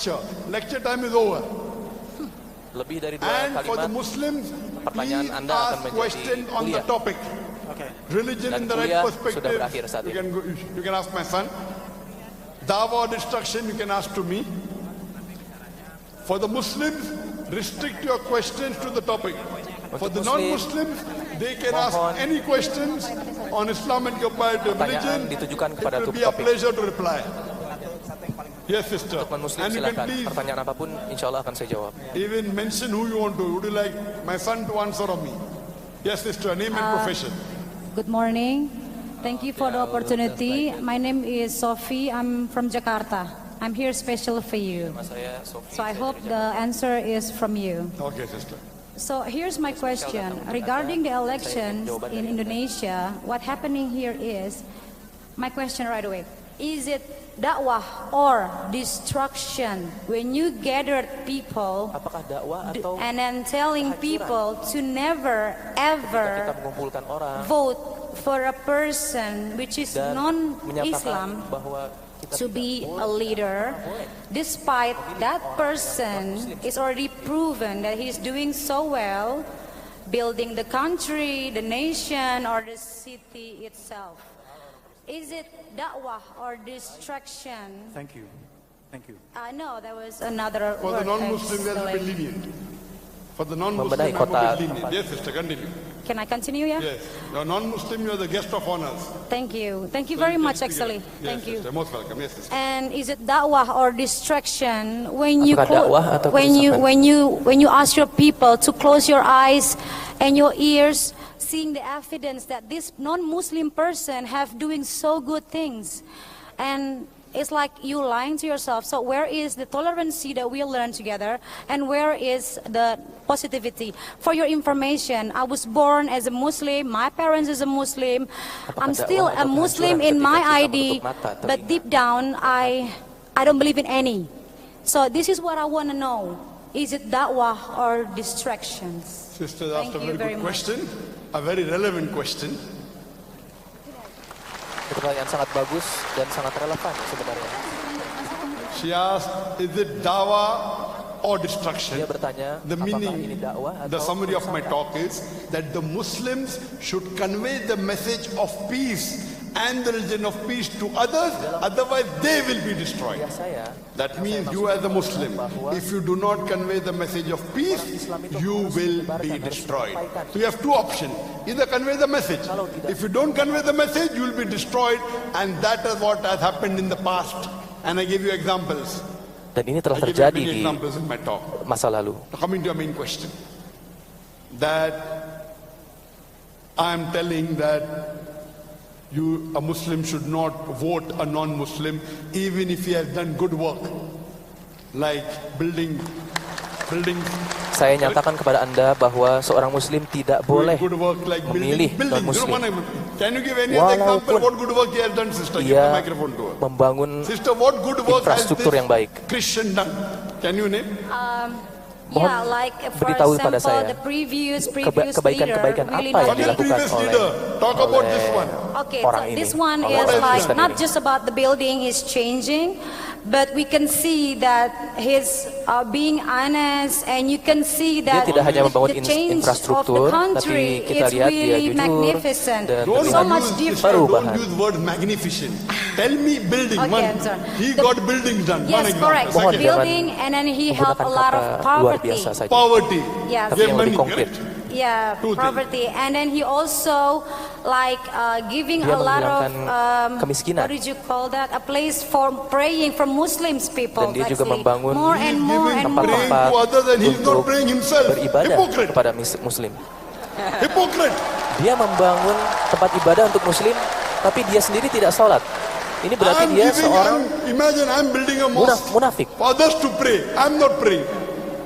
lecture. Lecture time is over. Lebih dari 2 And for the kalimat, Muslims, pertanyaan please Anda akan ask menjadi question on the kuliah. topic. Religion Dan in the right kuliah perspective. sudah berakhir saat ini. You can ask my son. Dawah or destruction, you can ask to me. For the Muslims, restrict your questions to the topic. For the non-Muslims, they can ask any questions on Islam and comparative religion. It ditujukan kepada will be a topik. pleasure to reply. Yes, sister. Untuk non-Muslim And you can silakan. please Pertanyaan apapun, insya Allah akan saya jawab. even mention who you want to. Would you like my son to answer or me? Yes, sister. Name and profession. Good morning. Thank you for the opportunity. My name is Sophie. I'm from Jakarta. I'm here special for you. Nama saya Sophie, So I saya hope dari the answer is from you. Okay, sister. So here's my question. Regarding the elections in Indonesia, what happening here is, my question right away, is it dakwah or destruction when you gathered people Apakah dakwah atau and then telling people to never kita ever mengumpulkan orang vote for a person which is dan non-Islam menyatakan bahwa kita to be a leader, despite that person is already proven that he's doing so well, building the country, the nation, or the city itself. Is it da'wah or distraction? Thank you. Thank you. No, there was another For the word. non-Muslim, there will be lenient. For the non-Muslim, Membenahi I will kota be lenient. Yes, sister, continue. Can I continue, yeah? Yes. You're non-Muslim, you're the guest of honors. Thank you. Thank you So very can much, speak actually. it. Yes, Thank you. sister, most welcome. Yes, sister. And is it da'wah or distraction when you Apakah dakwah atau when you ask your people to close your eyes and your ears, seeing the evidence that this non-Muslim person have doing so good things, and it's like you lying to yourself. So where is the tolerancy that we learn together, and where is the positivity? For your information, I was born as a Muslim. My parents is a Muslim. I'm still a Muslim in my ID, but deep down I don't believe in any. So this is what I want to know. Is it da'wah or distractions? Sister asked a Thank you very very good much. question, a very relevant question. Pertanyaan sangat bagus dan sangat relevan sebenarnya. She asked, is it dawah or destruction? Dia bertanya, The apakah ini meaning, dakwah the atau summary of my kerusakan? talk is that the Muslims should convey the message of peace and the religion of peace to others, otherwise they will be destroyed. Ya saya, That means you as a Muslim, if you do not convey the message of peace, you will be destroyed. So you have two options. Either convey the message. If you don't convey the message, you will be destroyed. And that is what has happened in the past. And I give you examples. dan ini telah I give you terjadi many di examples in my talk. masa lalu. Coming to your main question. That I am telling that a Muslim should not vote a non-Muslim even if he has done good work. Like building. Saya nyatakan kepada Anda bahwa seorang Muslim tidak boleh Good work like memilih building. non-Muslim. Can you give any other example Walaupun what good work he has done, sister? Give the ia microphone to her. membangun Sister, what good work has infrastruktur this yang baik. Christian done? Can you name? Yeah, like for beritahu kepada example, saya the previous kebaikan-kebaikan leader, Willy apa yang What is dilakukan previous oleh leader? Talk about this one. Okay, orang so ini, this one oleh is orang like Kristen not ini. just about the building is changing, but we can see that he's being honest, and you can see Dia that tidak hanya membangun the change infrastruktur, of the country tapi kita is lihat dia really jujur magnificent. dan Don't So terlihat much use, different. sister, Perubahan. don't use word magnificent. Tell me building. Okay, One. I'm sorry. He The- got buildings done. One Yes, example. correct. Mohon Second. jangan Building, and then he helped a menggunakan lot of kata luar poverty. biasa saja. Poverty. Yes. Tapi Give yang money, lebih konkret. correct? Yeah, Two things. poverty, and then he also like giving Dia a lot of menghilangkan kemiskinan. what did you call that? A place for praying for Muslims people. Dan dia juga actually. membangun more and more giving and more. praying tempat-tempat to others and he's not untuk praying himself. beribadah Hypocrite. kepada Muslim. Hypocrite. Dia membangun tempat ibadah untuk Muslim, tapi dia sendiri tidak sholat. Ini berarti dia seorang Imagine I'm building a mosque munafik. for others to pray. I'm not praying.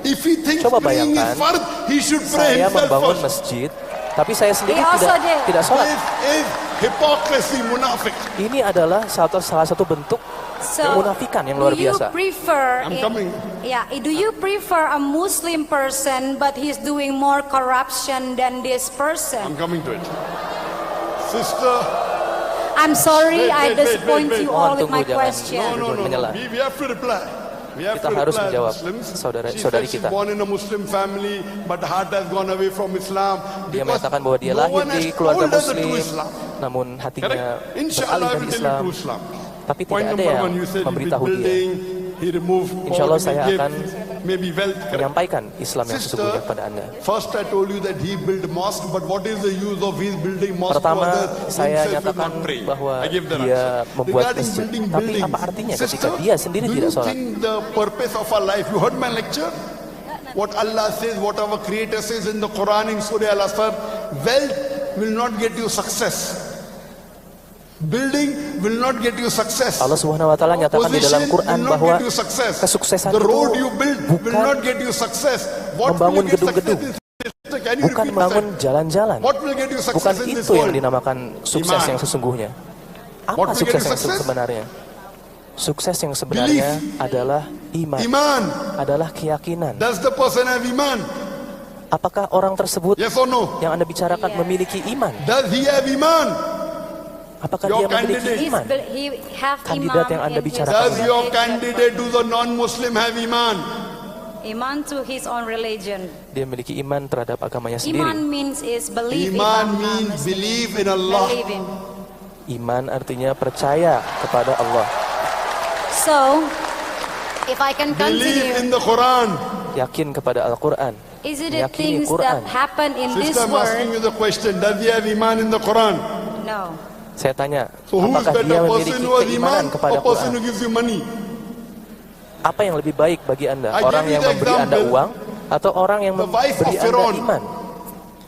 If he thinks Coba praying is bayangkan, fard, he should pray Saya himself membangun first. masjid, tapi saya sendiri He also did. tidak sholat. This is hypocrisy, munafik. Ini adalah salah satu bentuk So, kemunafikan yang luar do you biasa. prefer? I'm coming. Yeah, do you prefer a Muslim person, but he's doing more corruption than this person? I'm coming to it. Sister, I'm sorry, Wait, I wait, wait, disappoint wait, wait. you all Mohon with my tunggu, jangan. question. no. Menyela. We have to reply. We have Kita to harus reply as menjawab Muslims. saudara-saudari She said kita. she's born in a Muslim family, but heart has gone away from Islam. Dia Because mengatakan bahwa dia no lahir one has di keluarga told her the Muslim, true Islam. namun hatinya Correct? Inshallah, beralih I dari will tell you Islam. true Islam. Tapi Point tidak ada number yang one, you said he built memberitahu dia. building, he removed Insya Allah poverty, saya gave akan maybe wealth. Correct? menyampaikan Islam yang Sister, sesungguhnya kepada Anda. first I told you that he built mosque, but what is the use of his building mosque to Pertama, others? saya Himself will nyatakan not pray. bahwa I give the dia answer. membuat Regarding masjid. building Tapi buildings, apa artinya ketika sister, dia sendiri do tidak you sholat? think the purpose of our life, you heard my lecture? What Allah says, what our Creator says in the Quran in Surah Al-Asr, wealth will not get you success. Building will not get you success. Allah Subhanahu wa taala nyatakan di dalam Position Quran will not bahwa get you success. kesuksesan The itu road you build will bukan not get you success. What will membangun you get gedung-gedung, success in? Can you bukan repeat membangun that? jalan-jalan. What will get you Bukan success in this itu yang world? dinamakan sukses Iman. yang sesungguhnya. What Apa will get sukses you yang success? sebenarnya? Sukses yang sebenarnya adalah iman, Iman. adalah keyakinan. Does the person have iman? Apakah orang tersebut Yes or no? yang Anda bicarakan memiliki iman? Does he have iman? Apakah Your dia memiliki candidate. iman? He have Kandidat iman yang Anda in his bicarakan. Does your religion, candidate, do the non-Muslim have iman? iman to his own religion. Dia memiliki iman terhadap agamanya sendiri. Iman means is believe Iman in means Allah. believe in Allah. Believe in. Iman artinya percaya kepada Allah, So, if I can Believe in continue, the Quran. yakin kepada Al-Quran. is it the Meyakini things Quran. that happen in this Sister, I'm asking world? you the question. Does he have iman in the Quran? No. Saya tanya, So who is apakah dia better, memiliki person who has keimanan iman kepada or person Quran? who gives you money? Apa yang lebih baik bagi Anda? I Orang give you yang the memberi Anda example. uang atau orang yang The wife memberi of Anda Firaun. iman?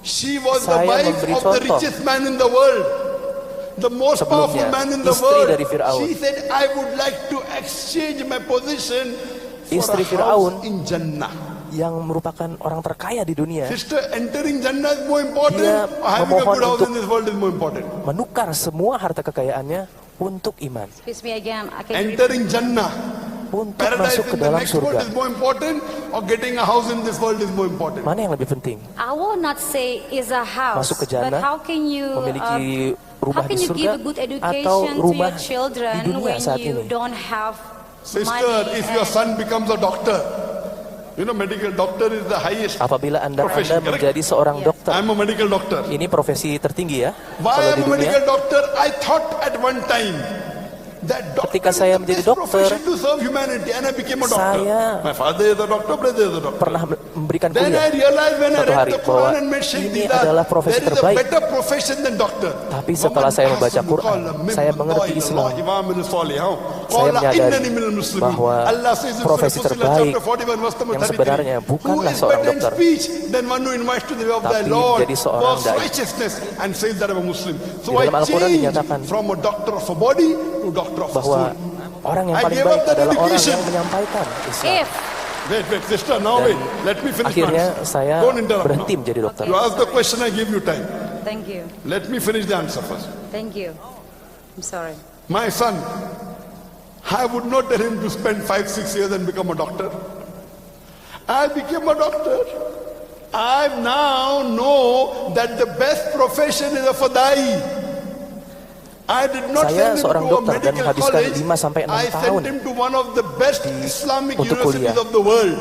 She was the Saya wife memberi of the contoh. richest man in the world. The most powerful Sebelumnya, man in the istri world. dari Firaun. She said, I would like to exchange my position for Istri a Firaun. house in Jannah. Yang merupakan orang terkaya di dunia Sister, entering Jannah is more important Dia or having a memohon good house untuk- in this world is more important? menukar semua harta kekayaannya untuk iman, Excuse me again. I can repeat. Entering Jannah, untuk paradise masuk ke in the dalam next world surga. is more important or getting a house in this world is more important? Mana yang lebih penting? I will not say is a house, Masuk ke but jannah, how can you memiliki how rumah can di you surga give a good atau education to rumah your children di dunia when saat you ini? don't have Sister, money? if your son becomes a doctor, you know medical doctor is the highest. Apabila Anda Profession, correct? menjadi seorang Yes. dokter, I'm a medical doctor. ini profesi tertinggi ya. Why Kalau I'm di a dunia, medical doctor? I thought at one time that doctor Ketika is saya the menjadi best dokter, profession to serve humanity, and I became a doctor. saya My father is a doctor, brother is a doctor. pernah memberikan Then kuliah. I realized when I Suatu read hari the bahwa Quran and met Sheikh ini Didar, adalah profesi there is a terbaik. better profession than doctor. Tapi setelah saya membaca Quran, saya mengerti Islam. Saya menyadari bahwa profesi terbaik yang sebenarnya bukanlah seorang dokter, tapi menjadi seorang dai. So Di I dalam Al-Quran changed dinyatakan from a doctor of a body to doctor of a bahwa soul. orang yang I paling gave baik up that adalah orang education. yang menyampaikan Islam. If Wait, sister, now Dan wait. Let me finish my akhirnya answer. saya Don't interrupt berhenti now. menjadi dokter. You ask the question, I give you time. thank you, Let me finish the answer first. thank you. I'm sorry. My son, I would not tell him to spend 5-6 years and become a doctor. I became a doctor. I now know that the best profession is a fadai. I did not Saya send him seorang to a dokter dan medical menghabiskan college. 5 sampai 6 I tahun sent him to one of the best Islamic untuk universities kuliah. of the world.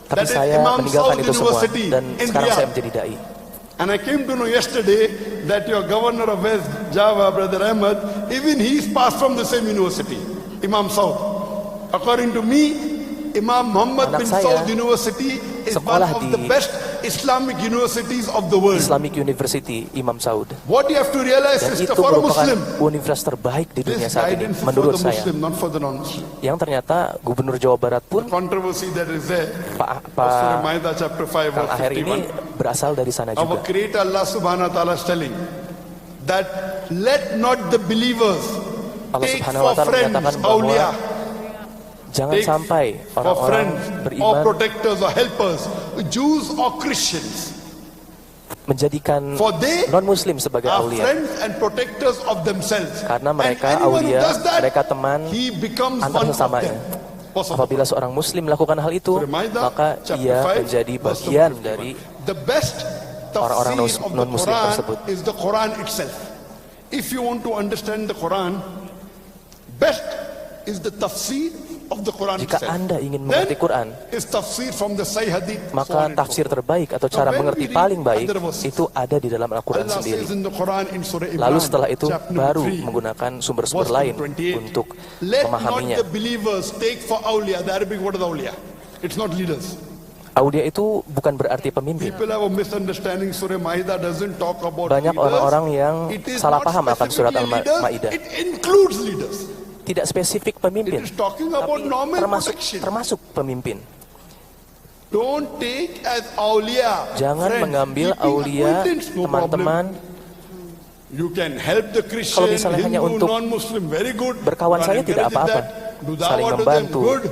Tapi That is saya Imam meninggalkan Saud itu semua University dan in sekarang Riyadh. saya menjadi dai. And I came to know yesterday that your governor of West Java, Brother Ahmed, even he's passed from the same university, Imam Saud. According to me, Imam Muhammad Anak bin saya Saud University is one sekolah of di the best Islamic universities of the world. Islamic University Imam Saud. What you have to realize, Dan sister, itu for a merupakan Muslim, universitas terbaik di dunia this saat ini guidance is for menurut the saya. Muslim, not for the non-Muslim. Yang ternyata Gubernur Jawa Barat The pun controversy that is there, Pak Surah Ma'idah chapter 5 Kang verse Aher ini 51. berasal dari sana Our juga. Creator Allah Subhanahu Wa Taala is telling that let not the believers Allah take Subhanahu Wa for Taala friends menyatakan bahwa awliya, jangan take sampai for orang-orang friends or beriman protectors or helpers, Jews or Christians, menjadikan for they non-muslim sebagai are aulia. friends and protectors of themselves. Karena mereka And anyone who aulia, does that, mereka teman he becomes antar one of sesamanya. them. Awesome. Apabila seorang muslim melakukan hal itu, Surah Ma'idah, maka chapter ia 5, menjadi verse bagian 51. dari The best orang-orang tafsir of the non-Muslim Quran tersebut. is the Quran itself. If you want to understand the Quran, best is the tafsir of the Quran Jika itself. Anda ingin Then mengerti Quran, is tafsir from the Sahih Hadith, so maka on and so tafsir forth. terbaik atau Now, cara when mengerti we read paling baik other verses, itu ada di dalam Al-Quran Allah sendiri. says in the Quran in Surah Lalu Imran, setelah itu chapter baru 3, menggunakan sumber-sumber verse lain 28, untuk let memahaminya. not the believers take for awliya. The Arabic word is awliya. It's not leaders. Aulia itu bukan berarti pemimpin. People have a misunderstanding. Surah Ma'idah doesn't talk about Banyak leaders. orang-orang yang It is salah not paham akan surat specifically leaders, Al-Ma'idah. It includes leaders. Tidak spesifik It pemimpin, is talking about tapi normal termasuk protection. pemimpin. Don't take as awliya. Jangan friends, mengambil keeping aulia acquaintance, no teman-teman. problem. You can help the Christian, Kalau misalnya hanya Hindu, untuk non-Muslim, very good. berkawan You are saja tidak encouraging apa-apa. that. Do Saling dawah to them, membantu, good.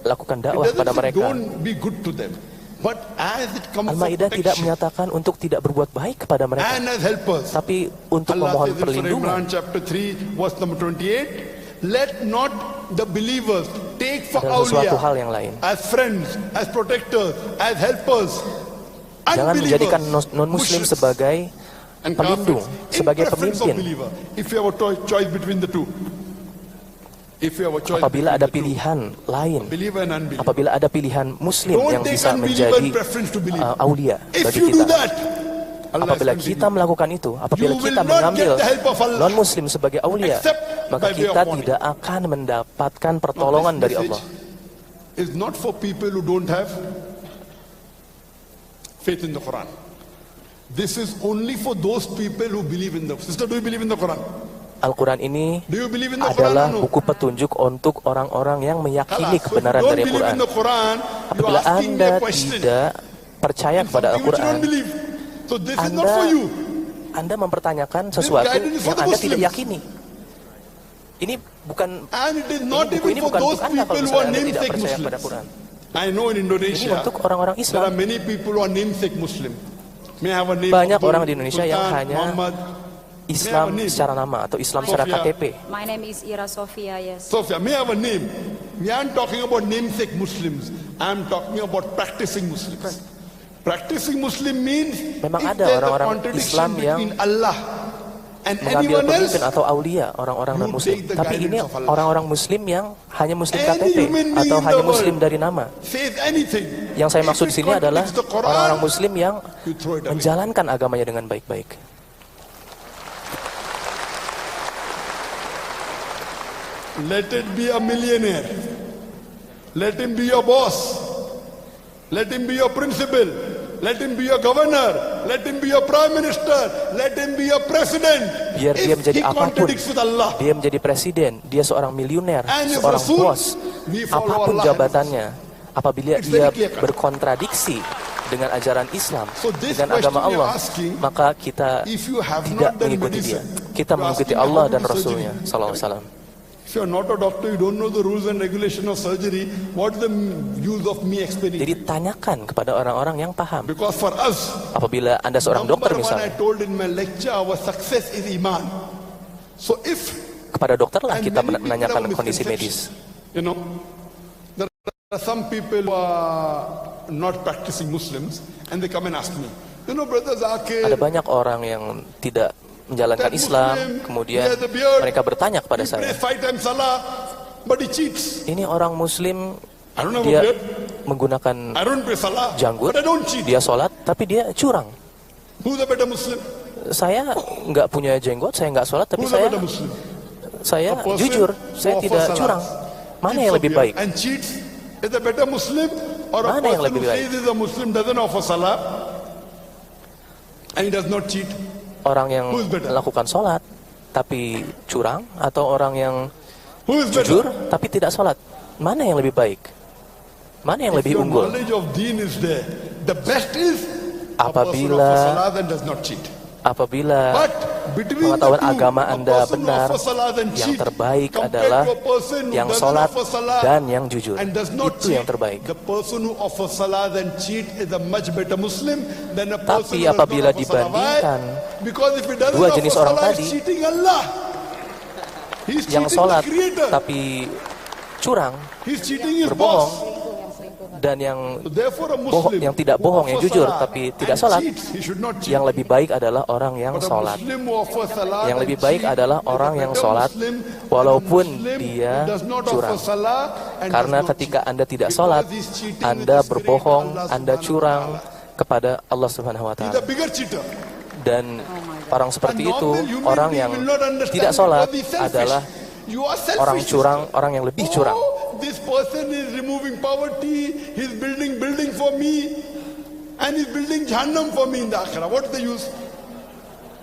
lakukan It dakwah doesn't pada say mereka. don't be good to them. But as it comes for Al-Ma'idah tidak protection menyatakan untuk tidak berbuat baik kepada mereka, and as helpers, tapi untuk Allah memohon says in Surah perlindungan. Imran chapter 3 verse number 28, let not the believers take for Dalam sesuatu hal awliya yang lain, as friends, as protectors, as helpers, jangan menjadikan non-muslim musyriks, sebagai and pelindung, kafirs, in sebagai preference of pemimpin. believer. If you have a choice between the two, if you have a choice Apabila between ada the two, pilihan lain, believer and unbeliever, apabila ada pilihan muslim don't yang take bisa unbeliever menjadi in preference to believer. aulia If bagi you do kita. that, Allah Apabila is kita melakukan itu, apabila You will kita not mengambil get the help of Allah non-muslim sebagai aulia, except maka by way of kita warning. tidak akan mendapatkan Now, pertolongan this dari Allah. message is not for people who don't have faith in the Quran. This is only for those people who believe in the sister. Do you believe in the Quran? Al-Quran ini Do you believe in the adalah Quran or no? buku petunjuk untuk orang-orang yang meyakini Halas. So if kebenaran you don't dari believe Quran. in the Quran, you Apabila are asking me Anda a question. tidak percaya kepada Something which you Al-Quran, don't believe. So this is not Anda for you. Anda mempertanyakan sesuatu guidance is for yang the Anda tidak Muslims. yakini. Ini bukan And it is not buku even ini for bukan those untuk Anda people kalau who misalnya are Anda tidak namesake percaya kepada Muslims. Quran. I know in Ini Indonesia untuk orang-orang there Islam. are many people who are namesake Muslim. May I have a name? Banyak Abdul, orang di Indonesia yang Sultan, hanya Muhammad. Islam May I have a name? secara nama atau Islam secara Sofia. KTP. My name is Ira Sofia, yes. Sophia, may I have a name? We aren't talking about namesake Muslims. I'm talking about practicing Muslims. Practicing Muslim means Memang if ada there's a orang-orang contradiction Islam yang between Allah and mengambil anyone else, pemimpin atau aulia orang-orang you non-muslim. take the Tapi ini guidance of Allah. orang-orang muslim yang hanya muslim Any KTP human being atau in hanya the muslim world dari nama. says anything. Yang saya If maksud it di sini adalah contradicts the Quran, orang-orang muslim yang you throw it away. menjalankan agamanya dengan baik-baik. Let it be a millionaire. Let him be your boss. Let him be your principal. Let him be your governor. Let him be your prime minister. Let him be your president. Biar dia If menjadi he apapun, contradicts with Allah, dia menjadi presiden, dia seorang miliuner, And if seorang Rasul, bos, we follow apapun Allah. jabatannya, apabila It's dia very clear-cut. berkontradiksi dengan ajaran Islam, So this dengan agama question we are Allah, asking, maka kita if you have tidak not done mengikuti dia. medicine, Kita you're mengikuti asking Allah how to dan do Rasulnya, surgery. sallallahu alaihi wasallam. If you're not a doctor, you don't know the rules and regulation of surgery, what's the use of me explaining? Jadi tanyakan kepada orang-orang yang paham. Because for us, Apabila Anda seorang dokter number one I misalnya, told in my lecture, our success is iman. So if kepada dokterlah and kita many people menanyakan have kondisi misconception. medis. You know, there are some people who are not practicing Muslims and they come and ask me, you know, Brother Zakir, Ada banyak orang yang tidak menjalankan that Islam, Muslim, kemudian he has a beard, mereka bertanya kepada he saya, prays 5 times salah, but he cheats. ini orang Muslim, I don't have a dia beard, menggunakan I don't pray salah, janggut, but I don't cheat. dia sholat, tapi dia curang. Who's a better Muslim? Saya nggak punya jenggot, saya nggak sholat, tapi Who's a saya better Muslim? saya A person jujur, who saya offers tidak salah, curang. Mana keeps yang a lebih beard baik? and cheats is a better Muslim, or a Mana yang person lebih who baik? says he's a Muslim doesn't offer salah and he does not cheat? Orang yang Who's better? melakukan sholat tapi curang, atau orang yang Who is better? jujur tapi tidak sholat? Mana yang lebih baik? Mana yang If lebih your unggul? knowledge of deen is there, the best is a person Apabila- offers salah and does not cheat. Apabila But between pengetahuan the two, agama a Anda person who benar, offers salah and yang cheat, terbaik compared adalah to a person who yang doesn't sholat offer salah dan yang jujur. and does not Itu yang cheat, terbaik. the person who offers salah and cheat is a much better Muslim than a person Tapi who does apabila not offer salah. dibandingkan Why? Because if he doesn't dua offer jenis orang salah, tadi, he's cheating Allah. He's yang cheating sholat the Creator. tapi curang, He's cheating his berbohong, boss. Dan yang Therefore, a Muslim yang tidak who bohong, yang offers jujur salah tapi tidak and sholat, cheats, he should not cheat. yang lebih baik adalah orang yang But a sholat. Muslim who offers salah Yang and lebih baik cheat adalah is a orang yang better sholat Muslim walaupun than a Muslim dia who does not curang. offer salah and Karena does not ketika cheat. Anda tidak Because sholat, he's cheating Anda with his berbohong, creator, Allah Anda Subhanahu wa curang ta'ala. kepada Allah Subhanahu wa He's Ta'ala. a bigger cheater. Dan orang seperti A itu, normal human orang being yang will not understand tidak sholat because he's selfish. adalah You are selfish, orang curang, sister. orang yang lebih curang. Oh, this person is removing poverty, he's building for me, and he's building Jahannam for me in the akhirah. What is the use?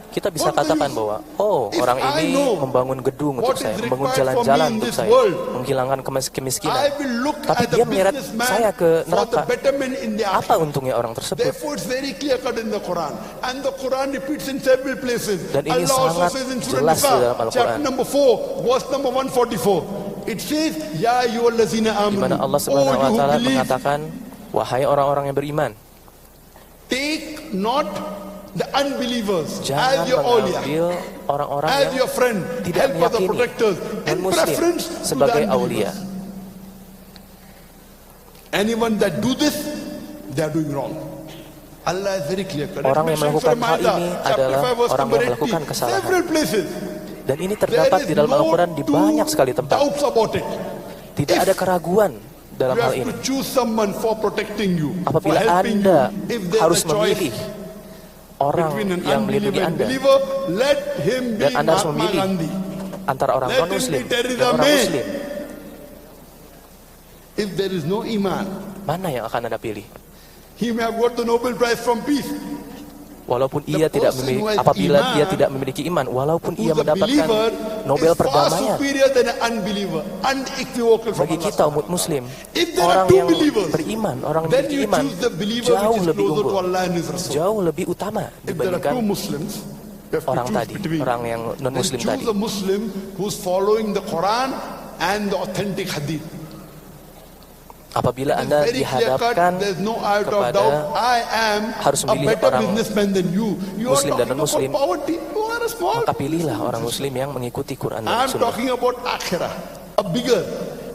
Kita bisa katakan bahwa, oh, If orang I ini know membangun gedung untuk what saya, is membangun required for jalan-jalan me in untuk this saya, world, menghilangkan kemiskinan. I will look Tapi at the dia menyeret businessman saya ke for the neraka. betterment in the Apa akhirah. untungnya orang tersebut? Therefore, it's very clear cut in the Quran, and the Quran repeats in several places. Dan ini Allah also sangat says in Surah jelas di Nisa, dalam Al-Quran. chapter number 4, verse number 144. It says, Ya ayyuhallazina Di mana amanu, Allah oh Subhanahu wa you who Ta'ala believe, mengatakan, wahai orang-orang yang beriman, take not the unbelievers as jangan your awliya, mengambil orang-orang as yang your friend, tidak helper, the meyakini protectors, in non-muslim preference to the sebagai aulia. unbelievers. Anyone that do this, they are doing wrong. Allah is very clear. Orang yang melakukan hal ini adalah orang yang melakukan kesalahan. Several places. Dan ini terdapat di dalam Al-Quran di banyak sekali tempat. Doubts about it. Tidak ada keraguan dalam You hal have ini. to choose someone for protecting you, for Apabila helping Anda you. If there's harus a choice memilih orang between an yang melindungi unbeliever and Anda, believer, let him be dan Anda harus Mahatma memilih Gandhi. antara orang Let him non-muslim be Theresa dan orang May. muslim, If there is no iman, mana yang akan Anda pilih? he may have got the Nobel Prize from peace. Walaupun ia tidak person memiliki, who has apabila iman, dia tidak memiliki iman, walaupun ia Who's a mendapatkan believer Nobel is far perdamaian. superior than an unbeliever, unequivocal from Bagi Allah. kita umat muslim, If there are orang two yang believers, beriman, orang yang then memiliki you iman, choose the believer jauh which is lebih closer to unggul, Allah and His Rasul. jauh lebih utama If there are two dibandingkan Muslims, you have to orang choose tadi, between. orang yang non-muslim Then tadi. choose a Muslim who's following the Quran and the authentic hadith. Apabila It is Anda very clear cut, dihadapkan there's no out of kepada doubt. I am harus a memilih better orang businessman than you. You are Muslim dan talking non-Muslim, about poverty. You are a small. maka pilihlah orang muslim yang mengikuti Quran dan I'm Sunnah. talking about akhirah, a bigger.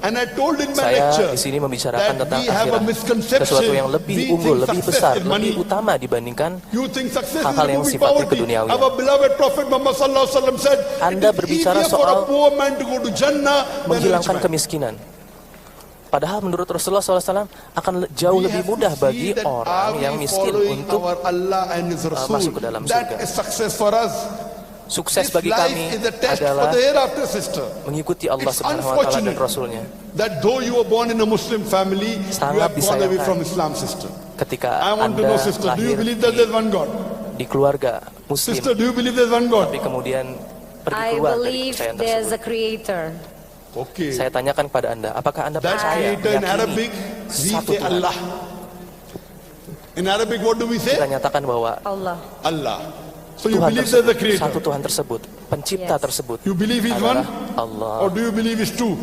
And I told in my Saya lecture di sini membicarakan that tentang we have a akhirat, misconception. sesuatu yang lebih We unggul, think lebih success besar, is money. lebih utama dibandingkan You think success is hal-hal yang removing sifatnya poverty. keduniawian. Our beloved Prophet Muhammad sallallahu alaihi wasallam said, Anda it is berbicara easier for a soal poor man to go to Jannah than a rich menghilangkan man. kemiskinan. Padahal menurut Rasulullah SAW akan jauh We lebih have to mudah see bagi that orang are we yang miskin following untuk our Allah and His Rasul. masuk ke dalam That surga. is success for us. Sukses This bagi life kami is a test for adalah the hereafter, sister. mengikuti Allah It's Subhanahu wa Ta'ala dan unfortunate Rasulnya. that though you were born in a Muslim family, you Sangat have gone away disayangkan from Islam, sister. Ketika I want to Anda know, sister, do you lahir believe that there's one God? di keluarga Muslim, Sister, do you believe there's one God? tapi kemudian pergi I keluar dari believe kepercayaan there's tersebut. a creator. Okay. Saya tanyakan kepada Anda, apakah Anda That percaya, creator in meyakini Arabic, we satu say Tuhan? Allah. In Arabic, what do we say? Kita nyatakan bahwa Allah. Allah. So you Tuhan believe there's a tersebut, satu creator. Tuhan tersebut, pencipta Yes. tersebut You believe He's one? adalah Allah. Or do you believe He's two?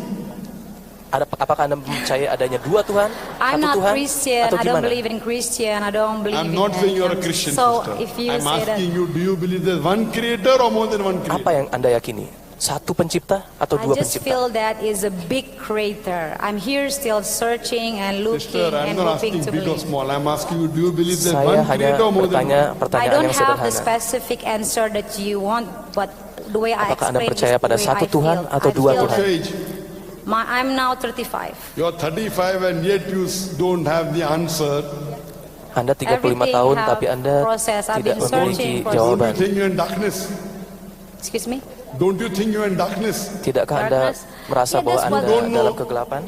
Apakah Anda percaya adanya dua Tuhan, I'm satu not Tuhan, Christian. atau I don't gimana? believe in Christian. I don't believe I'm in not saying you're a that. Christian, So sister. if you I'm say that, asking you, do you believe there's one creator or more than one creator? Apa yang Anda yakini? Satu pencipta atau I dua just pencipta? feel that is a big creator. I'm here still searching and looking Sister, I'm and not hoping asking to big or believe. small. I'm asking you, do you believe there's Saya one hanya creator or more than bertanya one? I pertanyaan don't yang have the sederhana. specific answer that you want, but the way I Apakah Anda explain percaya is the pada way satu I Tuhan feel. atau I dua feel What's Tuhan? your that- age? I'm now 35. You're 35 and yet you don't have the answer. Anda 35 Everything tahun have tapi Anda process. I've tidak been searching memiliki for- Don't you jawaban. think you're in darkness? Excuse me? Don't you think you're in darkness? Tidakkah Anda Darkness? merasa Yeah, bahwa that's Anda what- Don't know. dalam kegelapan?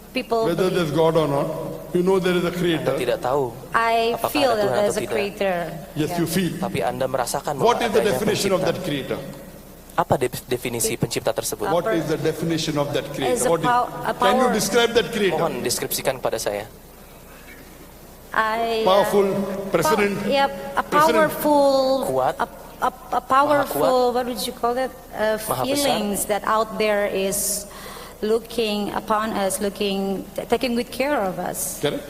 People Whether believe. there's God or not. You know there is a Anda creator. tidak tahu, I Apakah feel ada that Tuhan there's atau a tidak? creator. Yes, Yeah. you feel. tapi Anda merasakan bahwa What is the adanya definition of pencipta. that creator? Apa definisi pencipta tersebut? What is the definition of that Is creator? a What a can you power. describe that creator? Mohon deskripsikan kepada saya. Powerful president. Yeah, a President. Kuat. powerful, a powerful. What would you call that? Maha besar. Feelings that out there is looking upon us, taking good care of us. Correct?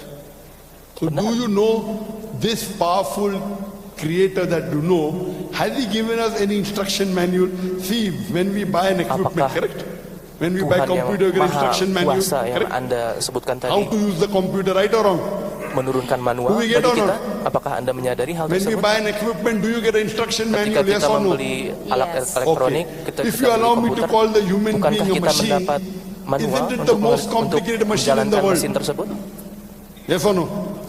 So do you know this powerful creator that you know, has he given us any instruction manual? See, when we buy an equipment, Apakah correct? When we buy Tuhan yang computer, get maha instruction manual. kuasa yang Correct? Anda sebutkan How tadi, to use the computer, right or wrong? menurunkan manual Do we bagi get or kita. not? Apakah Anda menyadari hal When we tersebut? buy an equipment, do you get an instruction Ketika manual? Yes kita or no? membeli alat Yes. elektronik, kita If you allow me to call the human bukankah being a kita machine, mendapat manual isn't it untuk, the most untuk complicated machine in the menjalankan world? mesin tersebut? Yes or no?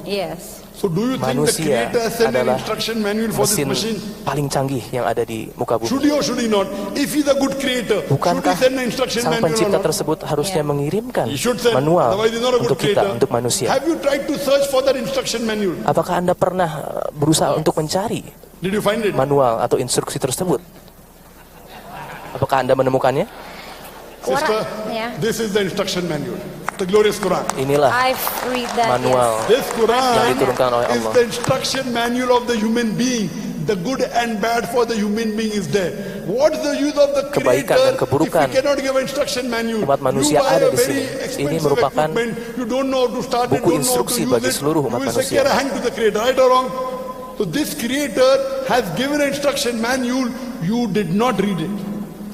Yes. So do you think the Manusia creator sent an adalah instruction manual for this mesin machine? paling canggih yang ada di muka Should bumi. he or should he not? If he's a good creator, should he Bukankah send an instruction sang manual or pencipta not? tersebut harusnya Yeah. mengirimkan He should send, manual otherwise he's not a good untuk kita, creator. untuk manusia? Have you tried to search for that instruction manual? Apakah Anda pernah berusaha Yes. untuk mencari Did you find it? manual atau instruksi tersebut? Apakah Anda menemukannya? Sister, Yeah. this is the instruction manual, the glorious Quran. Inilah I've read that. manual This yang Quran diturunkan oleh is Allah. the instruction manual of the human being. The good and bad for the human being is there. What's the use of the Kebaikan dan creator keburukan if he cannot give an instruction manual? umat manusia You buy ada a di very sini. Ini expensive merupakan equipment, you don't know how to start it, buku don't know how to instruksi use bagi it. seluruh You umat will say, manusia. "Care, hang to the creator," right or wrong? So this creator has given an instruction manual. You did not read it.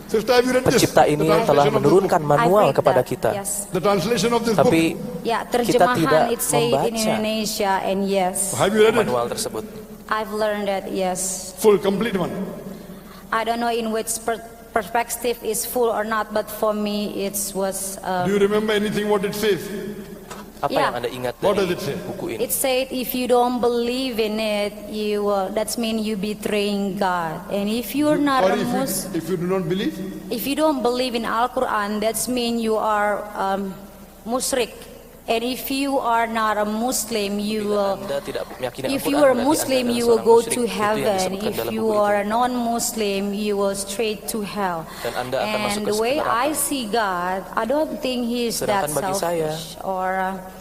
Sister, have you read this? Pencipta The ini translation telah of this menurunkan book? manual I've read kepada that, kita. Yes. The translation of this book. Tapi Ya, kita tidak terjemahan it say in membaca Indonesia, and yes, Have you read it? manual tersebut. I've learned that. Yes. Full, complete one. I don't know in which perspective is full or not, but for me it was. Do you remember anything what it says? Apa Yeah. yang Anda ingat What dari does it say? buku ini? It said if you don't believe in it, you that's mean you betraying God. And if you're not Or a if you do not believe? if you don't believe in Al Quran, that's mean you are musyrik. And if you are not a Muslim, you will. Anda tidak meyakini If Al-Quran, you are berarti Muslim, Anda you adalah will seorang go musyrik. to Itu yang heaven. disebutkan If dalam you buku itu. are a non-Muslim, you will straight to hell. Dan Anda akan masuk And ke the way neraka. I see God, I don't think He's that Sedangkan bagi saya, selfish. Or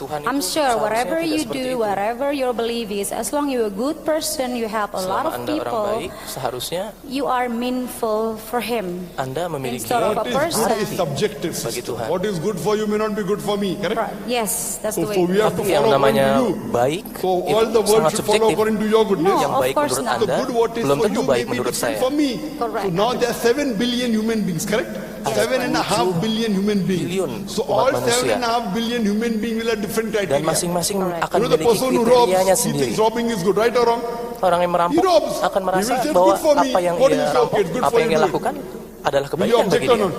Tuhan I'm itu sure seharusnya whatever tidak you seperti do, itu. whatever your belief is, as long you're a good person, you help a lot Selama of Anda orang people, baik, seharusnya you are meaningful for Him. Anda memiliki Instead of What a is person. good is subjective. Bagi Sister. Tuhan. What is good for you may not be good for me. Correct? Yes, that's So, the so we way. have to Tapi yang follow according namanya to you. baik So itu all the world sangat should follow subjektif. according to your goodness. No, Yang of baik course menurut not. The Anda good what is belum for tentu you baik may be menurut different saya. for me. Correct. So now there are 7 billion human beings, correct? 7.5 billion human beings. billion So umat all manusia. 7.5 billion human beings will have different Dan criteria. masing-masing Correct. akan You know the memiliki person who robs, kriterianya he sendiri. thinks robbing is good, right or wrong? Orang yang He merampok robs. akan He merasa will say, bahwa "Good for me." apa yang What do ia you say? rampok, Okay, good apa for yang you, ia do it. lakukan adalah Will you kebaikan bagi object or dia. not?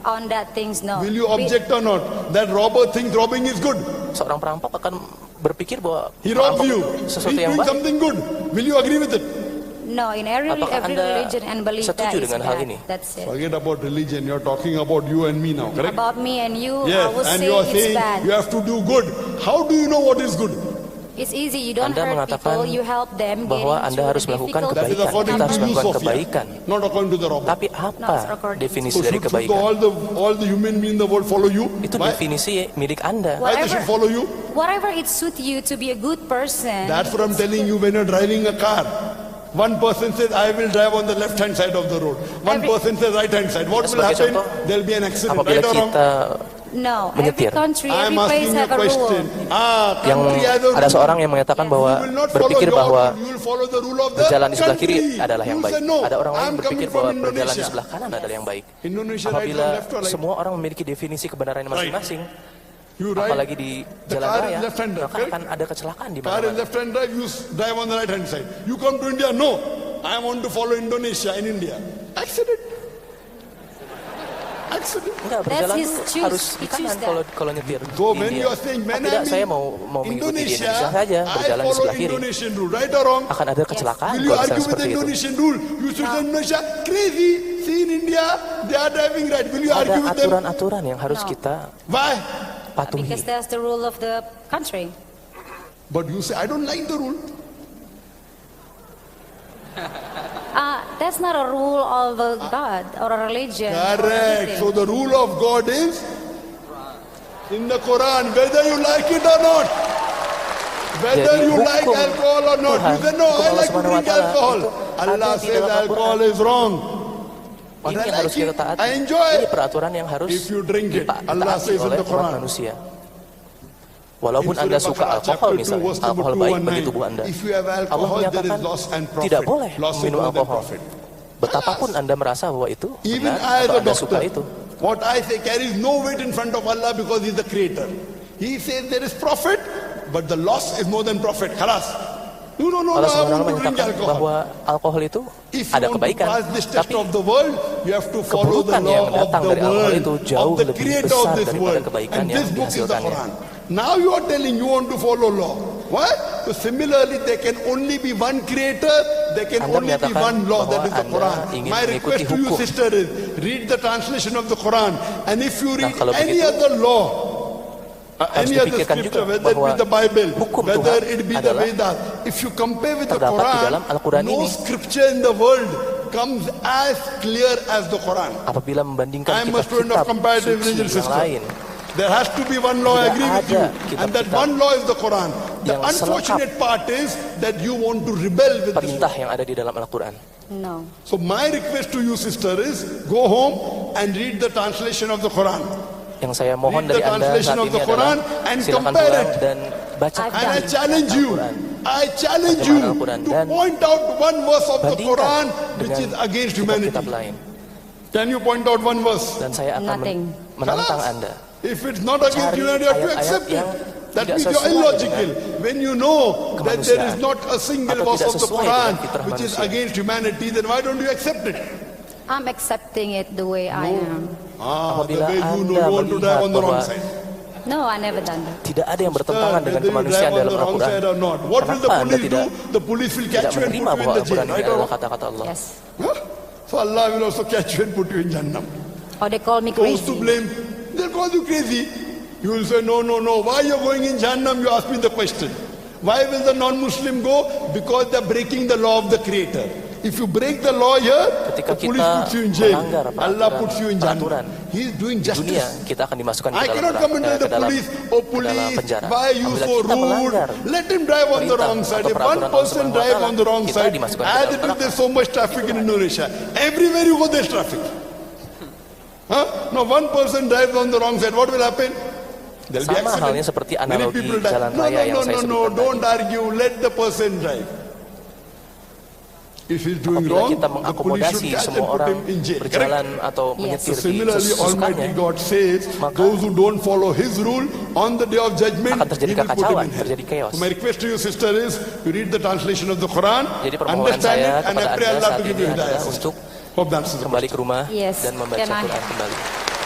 On that things, no. Will you object or not? That robber thinks robbing is good. Seorang perampok akan berpikir bahwa He robs merampok you. itu He's sesuatu yang doing baik. something good. Will you agree with it? No, in every Apakah Anda religion and belief that setuju is dengan hal bad. ini? That's it. Forget about religion. You're talking about you and me now, correct? About me and you, I Yes, would and say you are it's saying bad. you have to do good. How do you know what is good? It's easy. You don't Anda hurt mengatakan people. You help them. bahwa getting Anda through harus the melakukan difficult That is kebaikan. according Kita to harus you, melakukan Sophia, kebaikan. not according to the robber. Tapi No, it's apa according to definisi So dari should kebaikan? all the human beings in the world follow you? Itu Why? definisi milik Anda. Why they should follow you? Whatever it suits you to be a good person. That's what I'm telling you when you're driving a car. One person says, I will drive on the left-hand side of the road. One person says right-hand side. What will Sebagai happen? contoh, There'll be an accident, Apabila right or wrong? kita No, every menyetir. country, I'm every place asking you a have a question. rule. yang Country has a ada rule. seorang yang mengatakan bahwa You will not follow berpikir your bahwa rule, you will follow the rule of the berjalan di sebelah kiri country. adalah yang You baik. say, no, Ada orang lain I'm berpikir coming bahwa from berjalan di Indonesia. sebelah kanan adalah yang baik. Indonesia right Apabila or left or right? semua orang memiliki definisi kebenaran masing-masing, You ride, apalagi di the jalan car is raya, left-hand drive, maka correct? akan ada kecelakaan di Car is mana-mana. left-hand drive, you drive on the right-hand side. You come to India, no, I want to follow Indonesia in India. Accident. Accident. Enggak, berjalan his tuh choose. harus di He choose kanan that. kalau nyetir So di when India. you are saying, when Tidak, I'm saya in mau mengikuti di Indonesia, Indonesia saja, I berjalan di follow sebelah kiri. Indonesian rule, right or wrong? Akan ada kecelakaan Will you kalau misalnya argue with the seperti itu. Indonesian rule? You should say Indonesia crazy. See in India, they are driving right. Will you Ada argue with them? aturan-aturan yang harus No. kita Why? patuhi. Because that's the rule of the country. But you say, I don't like the rule. That's not a rule of a God or a religion. or Correct. anything. So the rule of God is in the Quran, whether you like it or not. Whether Jadi you like hukum alcohol or not. You Tuhan, say, no, hukum I Allah like to Subhanahu wa drink Ta'ala alcohol. itu Allah ada di says dalam alcohol Al-Quran. is wrong. But Ini I yang harus like kita it. taati. I enjoy Ini it. peraturan yang harus If you drink it, Allah ditaati says in oleh the umat Quran. manusia. Walaupun In Anda Surah suka Al-Baqarah, alkohol chapter 2, misalnya, verse number alkohol baik 219. bagi tubuh Anda. If you have Allah alcohol, there is menyatakan loss and profit. tidak boleh Loss is minum more than alkohol. profit. Betapapun Anda merasa bahwa itu Even benar I as atau a Anda suka doctor, itu. What I say carries no weight in front of Allah because He's the creator. He says there is profit, but the loss is more than profit. Khalas. You don't know Allah I want to SWT drink menyatakan bahwa alkohol itu If you ada want to kebaikan, pass this test tapi of the world, you have to follow the keburukan yang law of datang the dari alkohol world, itu jauh of the lebih creator of besar this daripada world. kebaikan And yang this book is the dihasilkannya. Quran. Now you are telling you want to follow law. Why? So similarly, there can only be one creator, there can Anda only be menyatakan one law, that bahwa is the Anda Quran. ingin My mengikuti request to you, hukum. sister, is read the translation of the Quran. And if you read kalau any begitu, other law, any other dipikirkan scripture, juga whether it be bahwa the Bible, hukum whether Tuhan it be the adalah Vedas, if you compare with the terdapat di dalam Al-Quran no ini. scripture in the world comes as clear as the Quran. Apabila membandingkan I am a student of kitab-kitab comparative suci religion, yang sister. lain, There has to be one law, I Tidak agree with ada you. kitab-kitab And that one law is the Quran. The yang unfortunate part is that you want to rebel with this perintah law. yang ada di dalam Al-Quran. No. So my request to you, sister, is go home and read the translation of the Quran. Yang saya mohon Read the dari Anda translation saat of ini the adalah Quran and silakan compare pulang it. dan baca And I challenge you, I challenge you to point out one verse of the Quran which is against humanity. kitab lain. Can you point out one verse? Dan saya akan Nothing. menantang Kalas. Anda. If it's not against Cari humanity, you have to ayat-ayat accept it. yang That tidak means you're sesuai illogical. When you know that there is kemanusiaan not a single atau verse tidak of the sesuai Quran dengan fitrah which is manusia. against humanity, then why don't you accept it? I'm accepting it the way I am. The Apabila way you Anda know, you want to drive melihat on the wrong bahwa side. No, I never done that. tidak ada yang bertentangan dengan Whether you kemanusiaan drive on dalam the wrong Al-Quran. side or not. What will the Kenapa Anda police do? tidak The police will tidak catch you and menerima put you in bahwa the jail, Al-Quran ini right or adalah wrong? kata-kata Allah? Yes. Huh? So Allah will also catch you and put you in Jannah. Or they call me So who's to crazy. blame? They'll call you crazy. You will say, no. Why you're going in Jannah? You ask me the question. Why will the non-Muslim go? Because they're breaking the law of the Creator. If you break the law here, Ketika the police kita puts you in jail. melanggar Allah puts you in peraturan Jannah. He is doing di dunia, justice. kita akan dimasukkan ke I dalam, cannot come and tell ke the dalam, police, oh ke dalam police, penjara. why are you Apabila so kita rude? melanggar Let him drive on the perintah wrong side. atau If one peraturan Allah person Subhanahu wa drive Ta'ala, on the wrong kita side, dimasukkan ke as dalam it is neraka. there's so much traffic in Indonesia. Everywhere you go there's traffic. Now one person drives on the wrong side, what will happen? There'll be Sama accident. halnya seperti Many analogi people die. jalan raya yang saya No, sebutkan don't tadi. argue. Let the person drive. If he's doing Apabila wrong, kita the police mengakomodasi should catch and semua put orang him in jail. Correct? berjalan atau Yes. menyetir So di similarly, Almighty sesukanya, God says, maka those who don't follow His rule on the day of judgment, akan terjadi He will put them kekacauan, in hell. terjadi chaos. So my request to you, sister, is you read the translation of the Quran, Jadi permohonan understand saya it, and I kepada pray Anda Allah saat to give ini you adalah hidayah. untuk Hope that answers the kembali ke question. rumah Yes. dan membaca Can I- Quran kembali.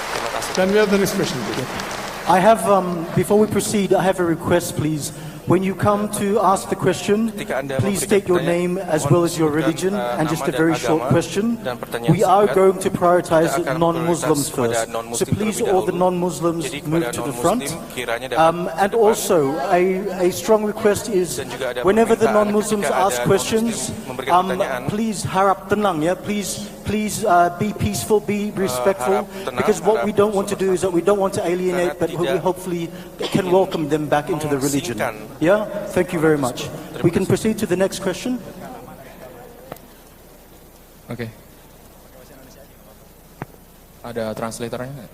Terima kasih. Can we have the next question, please? I have, before we proceed, I have a request, please. When you come to ask the question, Ketika Anda please memberikan state your pertanyaan, name as mohon well as your sebutkan, religion and just a nama very dan short agama question. dan pertanyaan We are singkat. going to prioritize Kita akan non-Muslims prioritas kepada first. So non-Muslim please terlebih all the dahulu. non-Muslims Jadi move kepada to the non-Muslim, front. kiranya dapat ke And depan. also, a strong request is Dan juga ada whenever the permintaan non-Muslims ketika ask ada questions, non-Muslim memberikan pertanyaan, please harap tenang, yeah? Please be peaceful, be respectful, harap tenang, because what we harap don't want to do is that we don't want to alienate, but Karena we tidak hopefully can welcome them back into the religion. mengasingkan. Yeah? Thank you very much. We can proceed to the next question. Oke. Ada translatornya nggak?